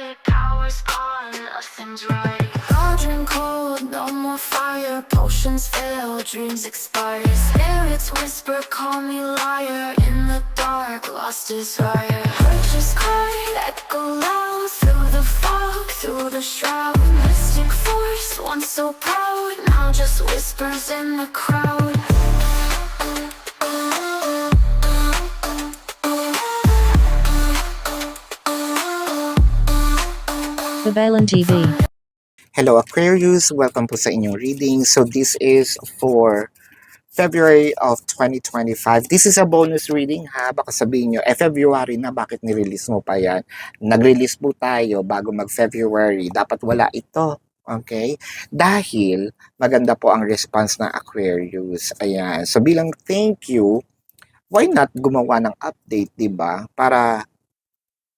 bright, power's gone, nothing's right. Cauldron cold, no more fire, potions fail, dreams expire. Spirits whisper, call me liar, in the dark, lost desire. Purchase card, echo loud, through the fog, through the shroud. Mystic force, once so proud, now just whispers in the crowd. Babalan TV. Hello Aquarius, welcome po sa inyong reading. So this is for February of 2025. This is a bonus reading ha. Baka sabihin nyo, February na, bakit nirelease mo pa yan? Nag-release po tayo bago mag-February. Dapat wala ito. Okay? Dahil maganda po ang response ng Aquarius. Ayan. So bilang thank you, why not gumawa ng update, di ba? Para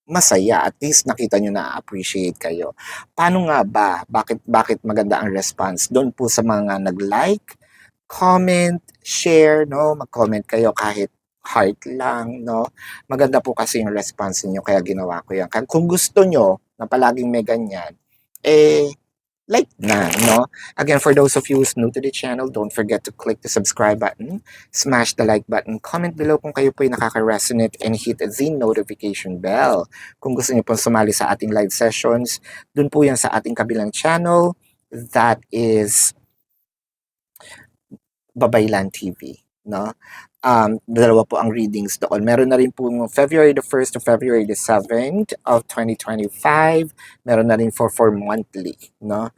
masaya, at least nakita nyo na appreciate kayo. Paano nga ba? Bakit maganda ang response? Doon po sa mga nag-like, comment, share, no? Mag-comment kayo kahit heart lang, no? Maganda po kasi yung response niyo kaya ginawa ko yan. Kung gusto nyo na palaging may ganyan, like na, no? Again, for those of you who's new to the channel, don't forget to click the subscribe button, smash the like button, comment below kung kayo po ay nakaka-resonate, and hit the notification bell. Kung gusto niyo pong sumali sa ating live sessions, dun po yan sa ating kabilang channel, that is Babaylan TV, no? Dalawa po ang readings doon. Meron na rin po February the 1st to February the 7th of 2025. Meron na rin for monthly, no?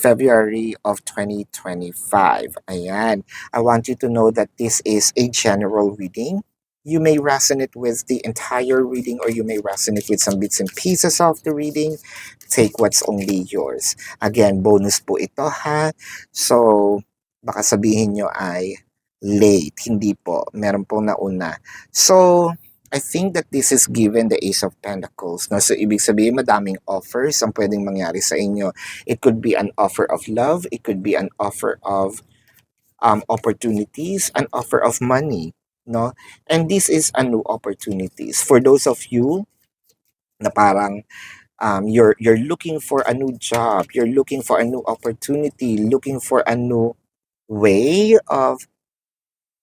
February of 2025. Ayan. I want you to know that this is a general reading. You may resonate with the entire reading or you may resonate with some bits and pieces of the reading. Take what's only yours. Again, bonus po ito ha. So, baka sabihin nyo ay late. Hindi po. Meron pong nauna. So, I think that this is given the Ace of Pentacles. No? So, ibig sabihin, madaming offers ang pwedeng mangyari sa inyo. It could be an offer of love. It could be an offer of opportunities, an offer of money. No? And this is a new opportunities. For those of you na parang you're looking for a new job, you're looking for a new opportunity, looking for a new way of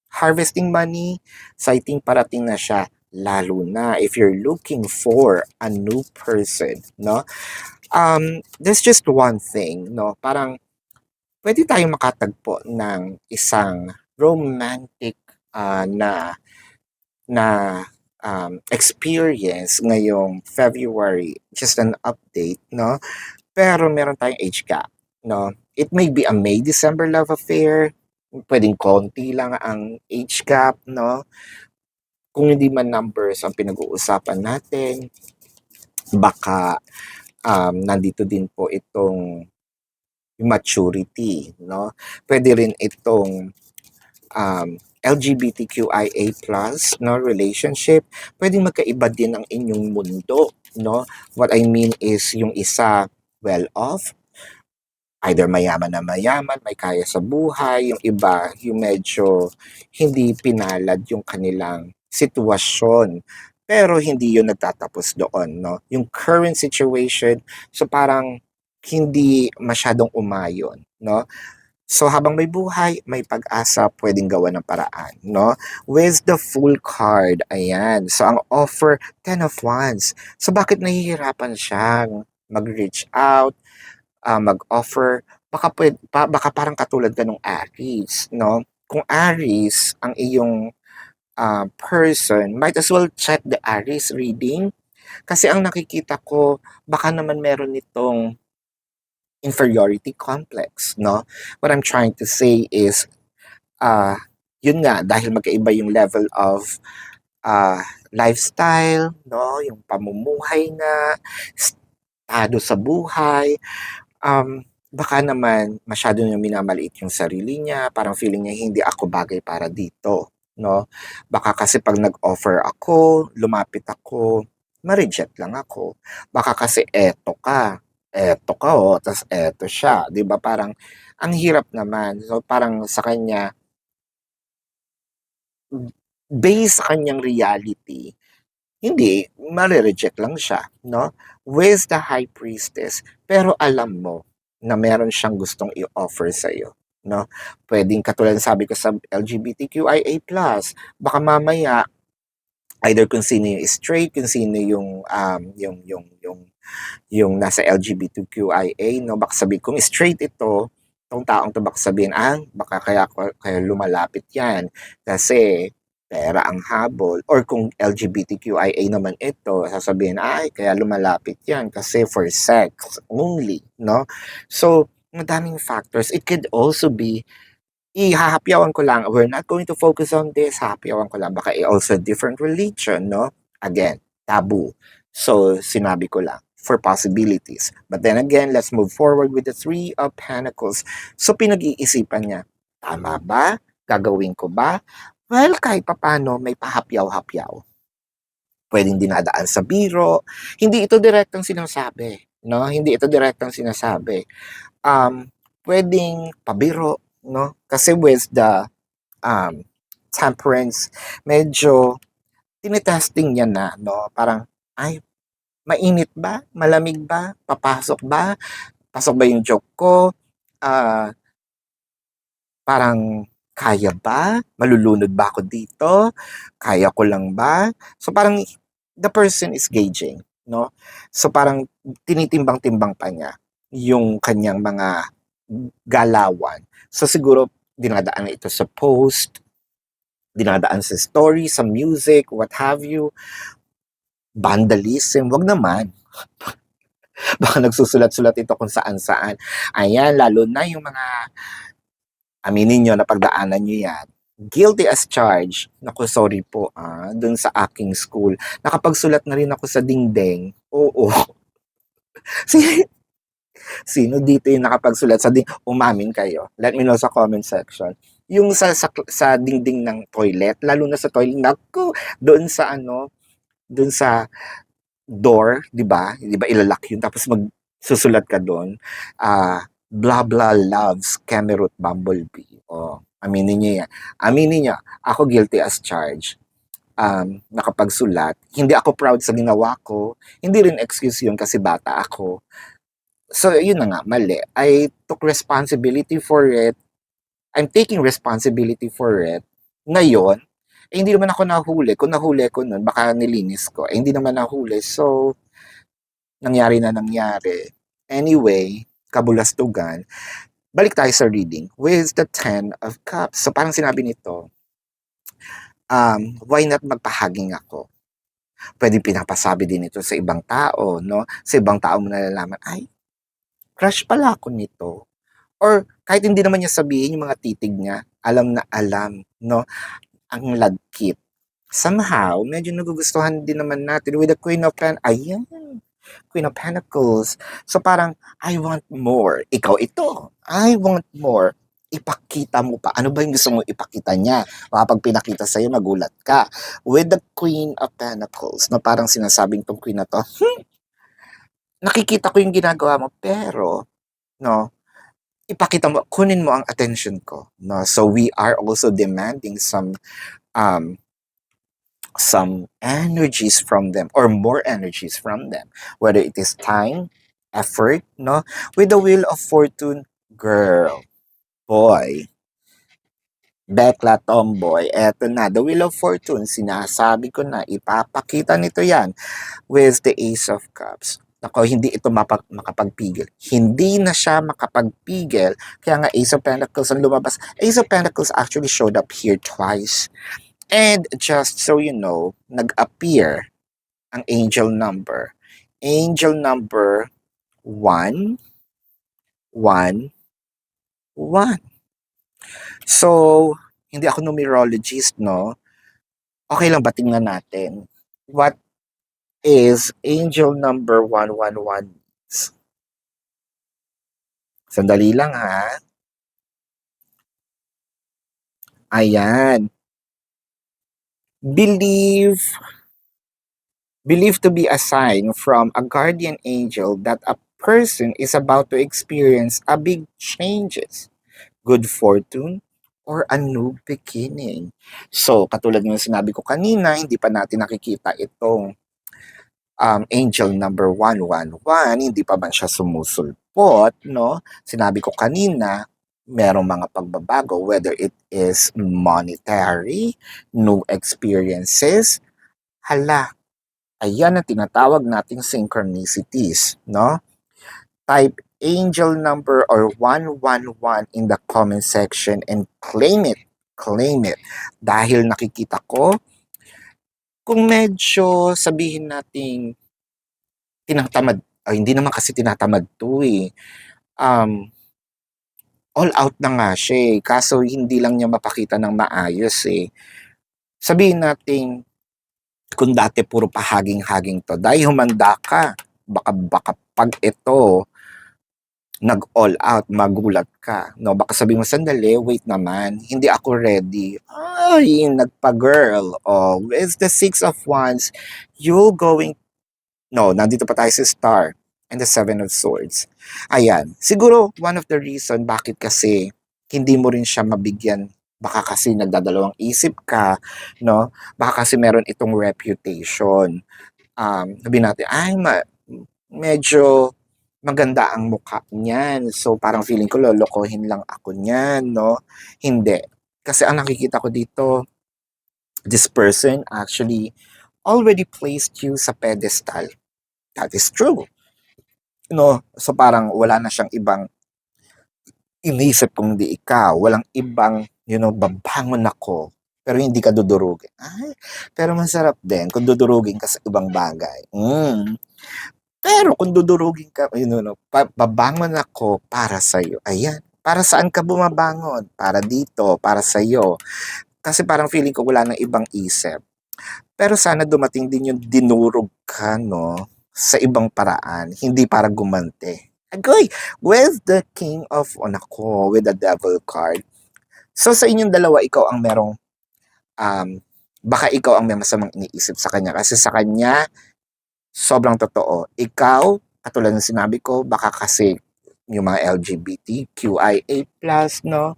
harvesting money, so I think parating na siya, lalo na if you're looking for a new person, no? There's just one thing, no? Parang pwede tayong makatagpo ng isang romantic experience ngayong February, just an update, no? Pero meron tayong age gap, no? It may be a May-December love affair, pwedeng konti lang ang age gap, no? Kung hindi man numbers ang pinag-uusapan natin, baka nandito din po itong maturity, no? Pwede rin itong LGBTQIA+, no, relationship. Pwedeng magkaiba din ang inyong mundo, no? What I mean is yung isa well-off, either mayaman na mayaman, may kaya sa buhay, yung iba, yung medyo hindi pinalad yung kanilang sitwasyon. Pero hindi yun nagtatapos doon, no? Yung current situation, so parang hindi masyadong umayon, no? So habang may buhay, may pag-asa, pwedeng gawa ng paraan, no? With the Fool card, ayan. So ang offer, 10 of Wands. So bakit nahihirapan siyang mag-reach out, mag-offer? Baka parang katulad ka nung Aries, no? Kung Aries ang iyong person, might as well check the Aries reading. Kasi ang nakikita ko, baka naman meron itong inferiority complex, no? What I'm trying to say is, yun nga, dahil magkaiba yung level of lifestyle, no? Yung pamumuhay nga, estado sa buhay, baka naman masyado niyang minamaliit yung sarili niya, parang feeling niya hindi ako bagay para dito, no? Baka kasi pag nag-offer ako, lumapit ako, ma-reject lang ako. Baka kasi eto ka, tas eto siya, 'di ba? Parang ang hirap naman. So parang sa kanya, based sa kanyang reality, hindi, mare-reject lang siya, no? With the High Priestess, pero alam mo na meron siyang gustong i-offer sa'yo, no? Puwedeng katulad ng sabi ko sa LGBTQIA+, baka mamaya either kung sino yung straight, kung sino yung nasa LGBTQIA, no? Baka sabihin, kung straight ito, itong taong to, baka sabihin, baka kaya lumalapit yan kasi pera ang habol. Or kung LGBTQIA naman ito, sasabihin, kaya lumalapit yan kasi for sex only, no? So, madaming factors. It could also be, ihahapyawan ko lang, we're not going to focus on this, hahapyawan ko lang, baka also different religion, no? Again, taboo. So, sinabi ko lang, for possibilities. But then again, let's move forward with the Three of Pentacles. So, pinag-iisipan niya, tama ba? Gagawin ko ba? Well, kahit papano, may pahapyaw-hapyaw. Pwedeng dinadaan sa biro. Hindi ito direktang sinasabi, no? Hindi ito direktang sinasabi. Pwedeng pabiro, no? Kasi with the temperance, medyo tinetesting niya na, no? Parang, mainit ba? Malamig ba? Papasok ba? Pasok ba yung joke ko? Parang, kaya ba? Malulunod ba ako dito? Kaya ko lang ba? So parang, the person is gauging, no? So parang, tinitimbang-timbang pa niya yung kanyang mga galawan. So siguro, dinadaan na ito sa post, dinadaan sa story, sa music, what have you. Vandalism, wag naman. Baka nagsusulat-sulat ito kung saan-saan. Ayan, lalo na yung mga, aminin nyo, napagdaanan nyo yan. Guilty as charged. Naku, sorry po, dun sa aking school. Nakapagsulat na rin ako sa dingding. Oo. Sino dito yung nakapagsulat sa umamin kayo? Let me know sa comment section. Yung sa dingding ng toilet, lalo na sa toilet, naku, doon sa door, 'di ba? 'Di ba ilalak yun tapos magsusulat ka doon, blah blah loves Camerut Bumblebee. Oh, aminin niyo 'yan. Aminin niyo, ako guilty as charged. Nakapagsulat, hindi ako proud sa ginawa ko. Hindi rin excuse yun kasi bata ako. So, yun na nga, mali. I took responsibility for it. I'm taking responsibility for it. Ngayon, hindi naman ako nahuli. Kung nahuli ko nun, baka nilinis ko. Hindi naman nahuli. So, nangyari na nangyari. Anyway, kabulastugan. Balik tayo sa reading with the Ten of Cups. So, parang sinabi nito, why not magpahaging ako? Pwede pinapasabi din ito sa ibang tao, no? Sa ibang tao mo nalalaman, crush pala ako nito. Or kahit hindi naman niya sabihin yung mga titig niya, alam na alam, no? Ang lagkit. Somehow, medyo nagugustuhan din naman natin with the Queen of Queen of Pentacles. So parang, I want more. Ikaw ito. I want more. Ipakita mo pa. Ano ba yung gusto mo ipakita niya? Kapag pinakita sa'yo, magulat ka. With the Queen of Pentacles, na parang sinasabing tong Queen na to, nakikita ko yung ginagawa mo, pero, no, ipakita mo, kunin mo ang attention ko. No? So we are also demanding some energies from them or more energies from them. Whether it is time, effort, no? With the Wheel of Fortune, girl, boy, Bekla tomboy, eto na, the Wheel of Fortune, sinasabi ko na, ipapakita nito yan with the Ace of Cups. Nako, hindi ito makapagpigil. Hindi na siya makapagpigil. Kaya nga Ace of Pentacles ang lumabas. Ace of Pentacles actually showed up here twice. And just so you know, nag-appear ang angel number. Angel number 1, 1, 1. So, hindi ako numerologist, no? Okay lang ba tingnan natin? What is angel number 111? Sandali lang ha. Ayan. Believed to be a sign from a guardian angel that a person is about to experience a big changes, good fortune, or a new beginning. So, katulad ng sinabi ko kanina, hindi pa natin nakikita itong angel number 111, hindi pa man siya sumusulpot, no? Sinabi ko kanina, merong mga pagbabago, whether it is monetary, new experiences, hala, ayan ang tinatawag nating synchronicities, no? Type angel number or 111 in the comment section and claim it. Claim it. Dahil nakikita ko, kung medyo sabihin nating tinatamad, ay hindi naman kasi tinatamad to eh. All out na nga siya eh. Kaso hindi lang niya mapakita ng maayos eh. Sabihin nating kung dati puro pahaging-haging to, dahil humanda ka, baka pag ito nag-all out, magulat ka. No, baka sabihin mo, sandali, wait naman, hindi ako ready. Ay, nagpa-girl. Oh, with the Six of Wands, you're going, no, nandito pa tayo sa Star and the Seven of Swords. Ayan, siguro one of the reason bakit kasi hindi mo rin siya mabigyan, baka kasi nagdadalawang isip ka, no? Baka kasi meron itong reputation. Sabihin natin, ay, medyo maganda ang mukha niyan. So, parang feeling ko lolokohin lang ako niyan, no? Hindi. Kasi ang nakikita ko dito, this person actually already placed you sa pedestal. That is true. No? So, parang wala na siyang ibang inisip kung di ikaw. Walang ibang, babangon ako. Pero hindi ka dudurugin. Ay, pero masarap din kung dudurugin ka sa ibang bagay. Pero kung dudurugin ka, babangon ako para sa'yo. Ayan. Para saan ka bumabangon? Para dito, para sa'yo. Kasi parang feeling ko wala nang ibang isip. Pero sana dumating din yung dinurog ka, no? Sa ibang paraan. Hindi para gumante. Agoy! With the King of, with the Devil card. So sa inyong dalawa, ikaw ang merong, baka ikaw ang may masamang iniisip sa kanya. Kasi sa kanya, sobrang totoo. Ikaw, katulad ng sinabi ko, baka kasi yung mga LGBTQIA+, no?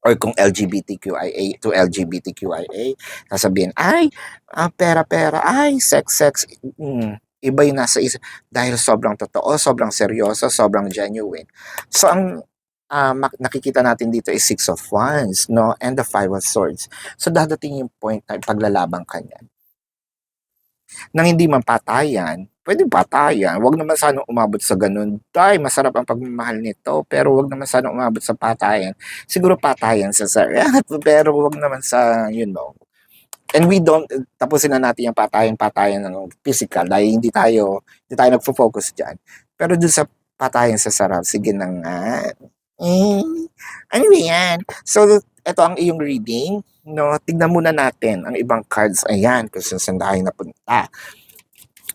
Or kung LGBTQIA to LGBTQIA, sasabihin, ay, pera-pera, ay, sex. Iba yung nasa isip. Dahil sobrang totoo, sobrang seryoso, sobrang genuine. So, ang nakikita natin dito is Six of Wands, no? And the Five of Swords. So, dadating yung point na paglalabang ka niyan. Nang hindi man patayan, pwedeng patayan. Wag naman sana umabot sa ganun. Tay, masarap ang pagmamahal nito, pero wag naman sana umabot sa patayan. Siguro patayan sa sarat, pero wag naman sa, And we don't, tapusin na natin yung patayan ng physical dahil hindi tayo nagfo-focus dyan. Pero dun sa patayan sa sarap, sige na nga. Ano yan? So, ito ang iyong reading. No, tignan muna natin ang ibang cards. Ayan, kung saan tayo napunta.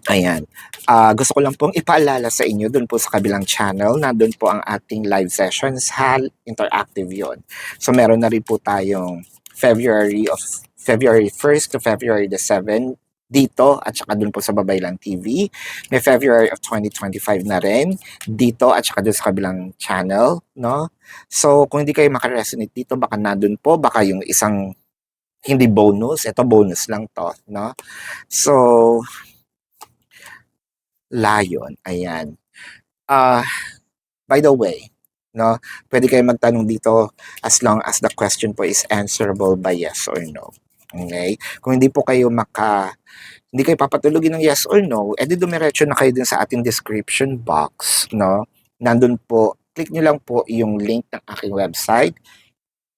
Ayan. Gusto ko lang pong ipaalala sa inyo, dun po sa kabilang channel, nandun po ang ating live sessions, interactive yon. So, meron na rin po tayong February 1st to February the 7th dito at saka dun po sa Babaylan TV. May February of 2025 na rin dito at saka dun sa kabilang channel, no? So, kung hindi kayo makaresonate dito, baka nandun po, baka yung isang hindi bonus, ito bonus lang to, no? So, Lion, ayan. By the way, no, pwede kayo magtanong dito as long as the question po is answerable by yes or no. Okay? Kung hindi po kayo hindi kayo papatulugin ng yes or no, edi dumiretso na kayo dun sa ating description box, no? Nandun po, click nyo lang po yung link ng aking website.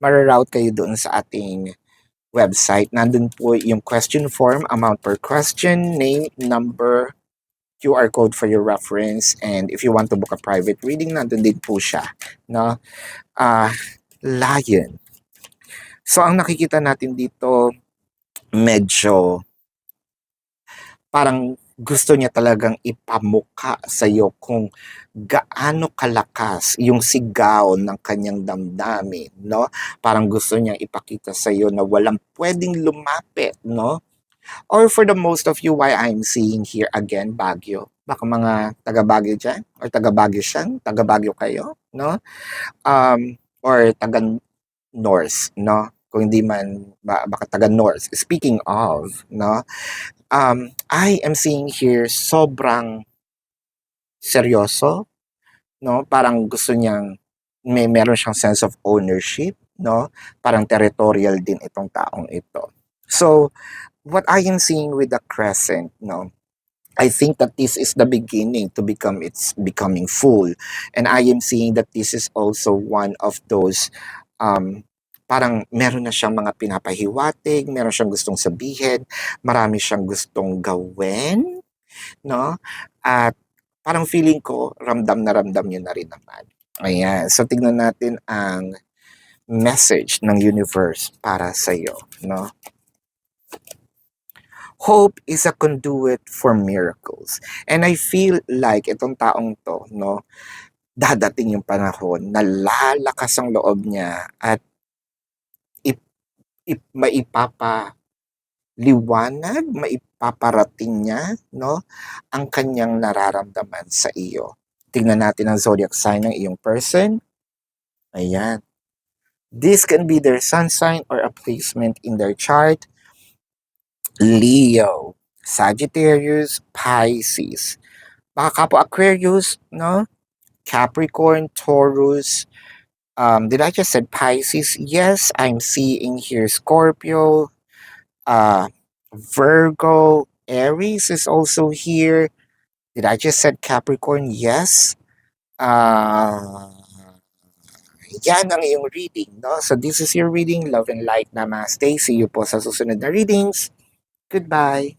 Mararoute kayo doon sa ating website. Nandun po yung question form, amount per question, name, number, QR code for your reference, and if you want to book a private reading, nandun din po siya, no? Lion. So, ang nakikita natin dito, medyo parang gusto niya talagang ipamukha sa iyo kung gaano kalakas yung sigaw ng kanyang damdamin, no? Parang gusto niya ipakita sa iyo na walang pwedeng lumapit, no? Or for the most of you, why I'm seeing here again, Baguio. Baka mga taga-Baguio dyan, or taga-Baguio siya, taga-Baguio kayo, no? Or Norse, no? Kung hindi man baka taga Norse. Speaking of, no? I am seeing here sobrang seryoso, no? Parang gusto niyang meron siyang sense of ownership, no? Parang territorial din itong taong ito. So, what I am seeing with the crescent, no? I think that this is the beginning to become it's becoming full. And I am seeing that this is also one of those parang meron na siyang mga pinapahiwatig, meron siyang gustong sabihin, marami siyang gustong gawin, no? At parang feeling ko ramdam na ramdam niyo na rin naman. Ayan. So tignan natin ang message ng universe para sa iyo, no? Hope is a conduit for miracles. And I feel like itong taong to, no, dadating yung panahon na lalakas ang loob niya at maipaparating niya, no, ang kanyang nararamdaman sa iyo. Tingnan natin ang zodiac sign ng iyong person. Ayan. This can be their sun sign or a placement in their chart. Leo, Sagittarius, Pisces. Baka kapwa Aquarius, no? Capricorn, Taurus. Did I just said Pisces? Yes, I'm seeing here Scorpio, Virgo, Aries is also here. Did I just said Capricorn? Yes. Yan ang iyong reading, no? So this is your reading. Love and light. Namaste. See you po sa susunod na readings. Goodbye.